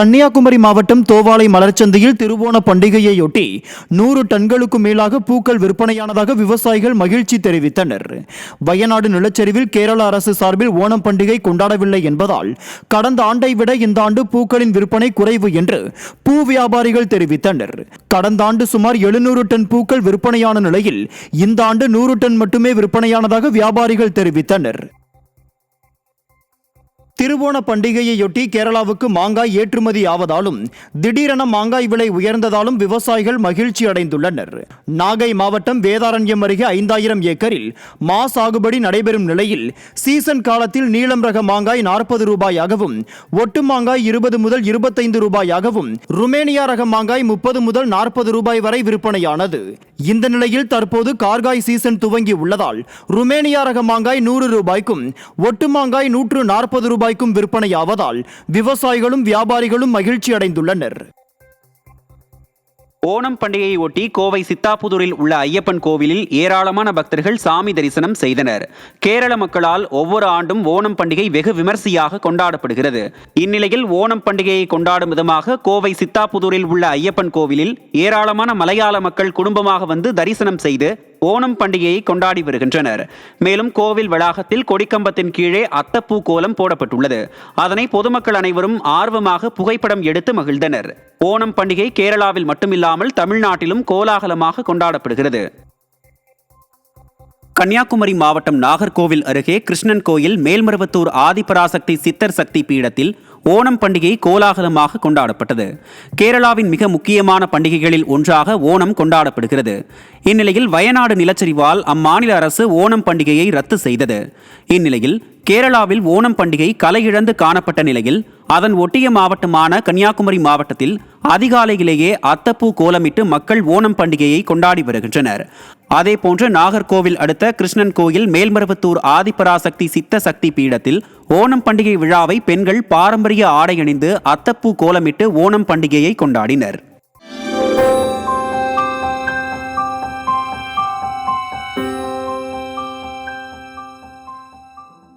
கன்னியாகுமரி மாவட்டம் தோவாளை மலர்ச்சந்தையில் திருவோண பண்டிகையையொட்டி 100 டன்களுக்கும் மேலாக பூக்கள் விற்பனையானதாக விவசாயிகள் மகிழ்ச்சி தெரிவித்தனர். வயநாடு நிலச்சரிவில் கேரள அரசு சார்பில் ஓணம் பண்டிகை கொண்டாடவில்லை என்பதால் கடந்த ஆண்டை விட இந்த ஆண்டு பூக்களின் விற்பனை குறைவு என்று பூ வியாபாரிகள் தெரிவித்தனர். கடந்த ஆண்டு சுமார் 700 டன் பூக்கள் விற்பனையான நிலையில் இந்த ஆண்டு 100 டன் மட்டுமே விற்பனையானதாக வியாபாரிகள் தெரிவித்தனர். திருவோண பண்டிகையையொட்டி கேரளாவுக்கு மாங்காய் ஏற்றுமதி ஆவதாலும் திடீரென மாங்காய் விலை உயர்ந்ததாலும் விவசாயிகள் மகிழ்ச்சி அடைந்துள்ளனர். நாகை மாவட்டம் வேதாரண்யம் அருகே 5000 ஏக்கரில் மா சாகுபடி நடைபெறும் நிலையில் சீசன் காலத்தில் நீளம் ரக மாங்காய் 40 ரூபாயாகவும், ஒட்டு மாங்காய் 20 முதல் 25 ரூபாயாகவும், ருமேனியா ரக மாங்காய் 30 முதல் 40 ரூபாய் வரை விற்பனையானது. இந்த நிலையில் தற்போது கார்காய் சீசன் துவங்கி உள்ளதால் ருமேனியா ரக மாங்காய் 100 ரூபாய்க்கும், ஒட்டு மாங்காய் 140 ரூபாய் விற்பனையாவதால் விவசாயிகளும் வியாபாரிகளும் மகிழ்ச்சி அடைந்துள்ளனர். ஓணம் பண்டிகையை ஒட்டி கோவை சித்தாபுதூரில் உள்ள ஐயப்பன் கோவிலில் ஏராளமான பக்தர்கள் சாமி தரிசனம் செய்தனர். கேரள மக்களால் ஒவ்வொரு ஆண்டும் ஓணம் பண்டிகை வெகு விமர்சையாக கொண்டாடப்படுகிறது. இந்நிலையில் ஓணம் பண்டிகையை கொண்டாடும் விதமாக கோவை சித்தாபுதூரில் உள்ள ஐயப்பன் கோவிலில் ஏராளமான மலையாள மக்கள் குடும்பமாக வந்து தரிசனம் செய்து ஓணம் பண்டிகையை கொண்டாடி வருகின்றனர். மேலும் கோவில் வளாகத்தில் கொடிக்கம்பத்தின் கீழே அத்தப்பூ கோலம் போடப்பட்டுள்ளது. அதனை பொதுமக்கள் அனைவரும் ஆர்வமாக புகைப்படம் எடுத்து மகிழ்ந்தனர். ஓணம் பண்டிகை கேரளாவில் மட்டுமில்லாமல் தமிழ்நாட்டிலும் கோலாகலமாக கொண்டாடப்படுகிறது. கன்னியாகுமரி மாவட்டம் நாகர்கோவில் அருகே கிருஷ்ணன் கோயில் மேல்மருவத்தூர் ஆதிபராசக்தி சித்தர் சக்தி பீடத்தில் ஓணம் பண்டிகை கோலாகலமாக கொண்டாடப்பட்டது. கேரளாவின் மிக முக்கியமான பண்டிகைகளில் ஒன்றாக ஓணம் கொண்டாடப்படுகிறது. இந்நிலையில் வயநாடு நிலச்சரிவால் அம்மாநில அரசு ஓணம் பண்டிகையை ரத்து செய்தது. இந்நிலையில் கேரளாவில் ஓணம் பண்டிகை கலையிழந்து காணப்பட்ட நிலையில் அதன் ஒட்டிய மாவட்டமான கன்னியாகுமரி மாவட்டத்தில் அதிகாலையிலேயே அத்தப்பூ கோலமிட்டு மக்கள் ஓணம் பண்டிகையை கொண்டாடி வருகின்றனர். அதேபோன்று நாகர்கோவில் அடுத்த கிருஷ்ணன் கோயில் மேல்மருவத்தூர் ஆதிபராசக்தி சித்த சக்தி பீடத்தில் ஓணம் பண்டிகை விழாவை பெண்கள் பாரம்பரிய ஆடை அணிந்து அத்தப்பூ கோலமிட்டு ஓணம் பண்டிகையை கொண்டாடினர்.